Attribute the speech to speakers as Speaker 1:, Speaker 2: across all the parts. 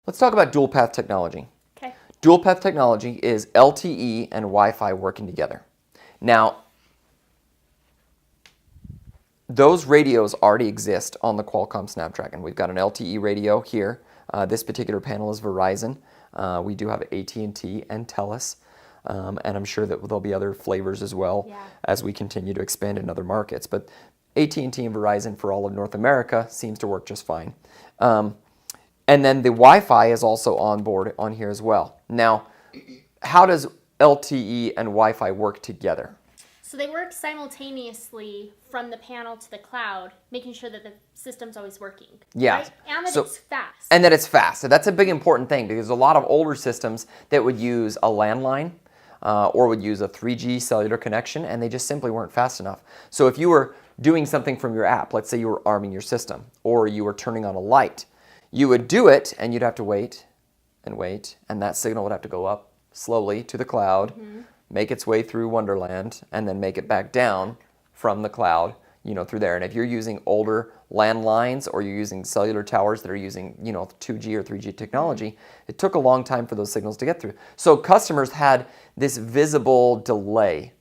Speaker 1: Let's talk about dual path technology.
Speaker 2: Okay.
Speaker 1: Dual path technology is LTE and Wi-Fi working together. Now, those radios already exist on the Qualcomm Snapdragon. We've got an LTE radio here. This particular panel is Verizon. We do have AT&T and TELUS, and I'm sure that there'll be other flavors as well as we continue to expand in other markets. But AT&T and Verizon for all of North America seems to work just fine. And then the Wi-Fi is also on board on here as well. Now, how does LTE and Wi-Fi work together?
Speaker 2: So they work simultaneously from the panel to the cloud, making sure that the system's always working.
Speaker 1: Yeah.
Speaker 2: Right? And that it's fast.
Speaker 1: And that it's fast. So that's a big important thing because a lot of older systems that would use a landline or would use a 3G cellular connection, and they just simply weren't fast enough. So if you were doing something from your app, let's say you were arming your system or you were turning on a light, you would do it and you'd have to wait, and that signal would have to go up slowly to the cloud, make its way through Wonderland, and then make it back down from the cloud, through there. And if you're using older landlines or you're using cellular towers that are using, 2G or 3G technology, it took a long time for those signals to get through. So customers had this visible delay.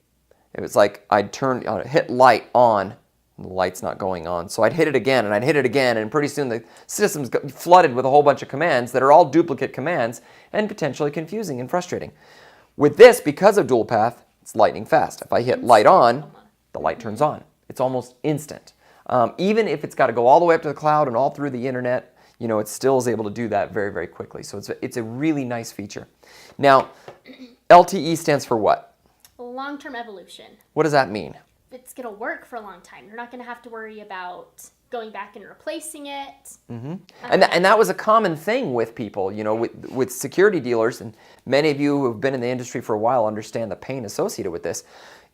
Speaker 1: It was like I'd hit light on, and the light's not going on. So I'd hit it again, and I'd hit it again, and pretty soon the system's flooded with a whole bunch of commands that are all duplicate commands and potentially confusing and frustrating. With this, because of dual path, it's lightning fast. If I hit light on, the light turns on. It's almost instant. Even if it's got to go all the way up to the cloud and all through the internet, it still is able to do that very, very quickly. So it's a really nice feature. Now, LTE stands for what?
Speaker 2: Long-term evolution.
Speaker 1: What does that mean?
Speaker 2: It's going to work for a long time. You're not going to have to worry about going back and replacing it.
Speaker 1: And that was a common thing with people, with security dealers, and many of you who have been in the industry for a while understand the pain associated with this.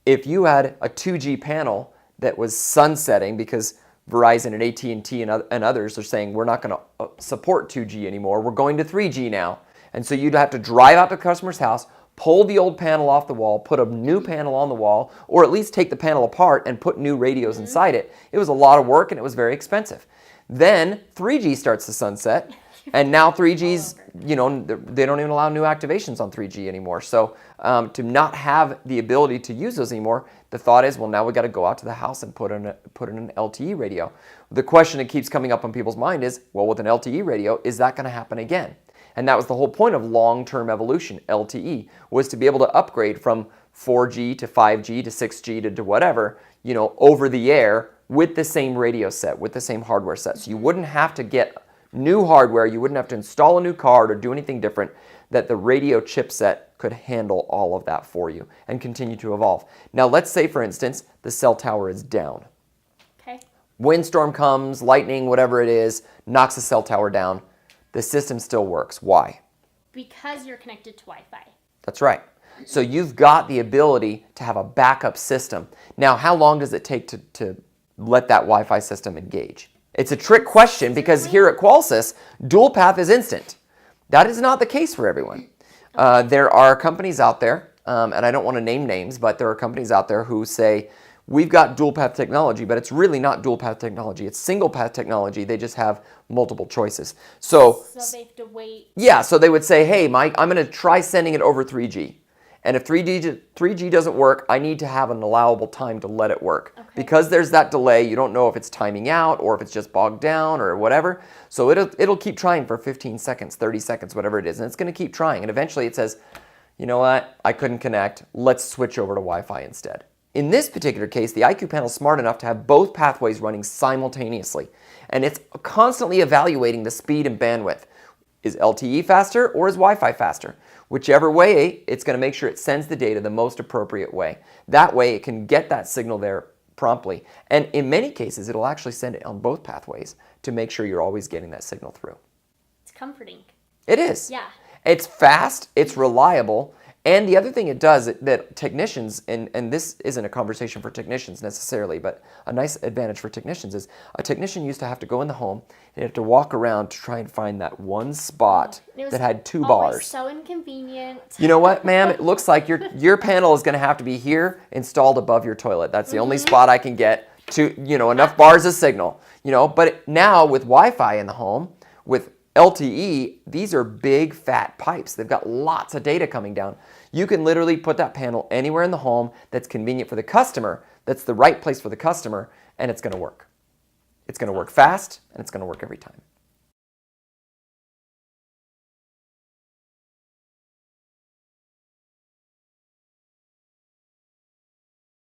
Speaker 1: If you had a 2G panel that was sunsetting because Verizon and AT&T and others are saying we're not going to support 2G anymore, we're going to 3G now, and so you'd have to drive out to the customer's house, pull the old panel off the wall, put a new panel on the wall, or at least take the panel apart and put new radios inside it. It was a lot of work and it was very expensive. Then 3G starts to sunset, and now 3G's, they don't even allow new activations on 3G anymore. So to not have the ability to use those anymore, the thought is, well, now we got to go out to the house and put in an LTE radio. The question that keeps coming up on people's mind is, well, with an LTE radio, is that going to happen again? And that was the whole point of long-term evolution, LTE, was to be able to upgrade from 4G to 5G to 6G to whatever, over the air with the same radio set, with the same hardware set. So you wouldn't have to get new hardware, you wouldn't have to install a new card or do anything different, that the radio chipset could handle all of that for you and continue to evolve. Now let's say, for instance, the cell tower is down.
Speaker 2: Okay.
Speaker 1: Windstorm comes, lightning, whatever it is, knocks the cell tower down. The system still works. Why?
Speaker 2: Because you're connected to Wi-Fi.
Speaker 1: That's right. So you've got the ability to have a backup system. Now, how long does it take to let that Wi-Fi system engage? It's a trick question because here at Qolsys, dual path is instant. That is not the case for everyone. There are companies out there, and I don't want to name names, but there are companies out there who say, we've got dual path technology, but it's really not dual path technology. It's single path technology. They just have multiple choices. So
Speaker 2: they have to wait.
Speaker 1: Yeah, so they would say, hey, Mike, I'm going to try sending it over 3G. And if 3G doesn't work, I need to have an allowable time to let it work.
Speaker 2: Okay.
Speaker 1: Because there's that delay, you don't know if it's timing out or if it's just bogged down or whatever. So it'll keep trying for 15 seconds, 30 seconds, whatever it is. And it's going to keep trying. And eventually it says, you know what, I couldn't connect. Let's switch over to Wi-Fi instead. In this particular case, the IQ panel is smart enough to have both pathways running simultaneously. And it's constantly evaluating the speed and bandwidth. Is LTE faster or is Wi-Fi faster? Whichever way, it's going to make sure it sends the data the most appropriate way. That way, it can get that signal there promptly. And in many cases, it'll actually send it on both pathways to make sure you're always getting that signal through.
Speaker 2: It's comforting.
Speaker 1: It is.
Speaker 2: Yeah.
Speaker 1: It's fast, it's reliable, and the other thing it does that technicians, and this isn't a conversation for technicians necessarily, but a nice advantage for technicians is a technician used to have to go in the home and have to walk around to try and find that one spot that had two bars.
Speaker 2: So inconvenient.
Speaker 1: You know what, ma'am? It looks like your panel is going to have to be here, installed above your toilet. That's the only spot I can get to, enough bars of signal. But now with Wi-Fi in the home, with LTE, these are big fat pipes. They've got lots of data coming down. You can literally put that panel anywhere in the home that's convenient for the customer, that's the right place for the customer, and it's going to work. It's going to work fast, and it's going to work every time.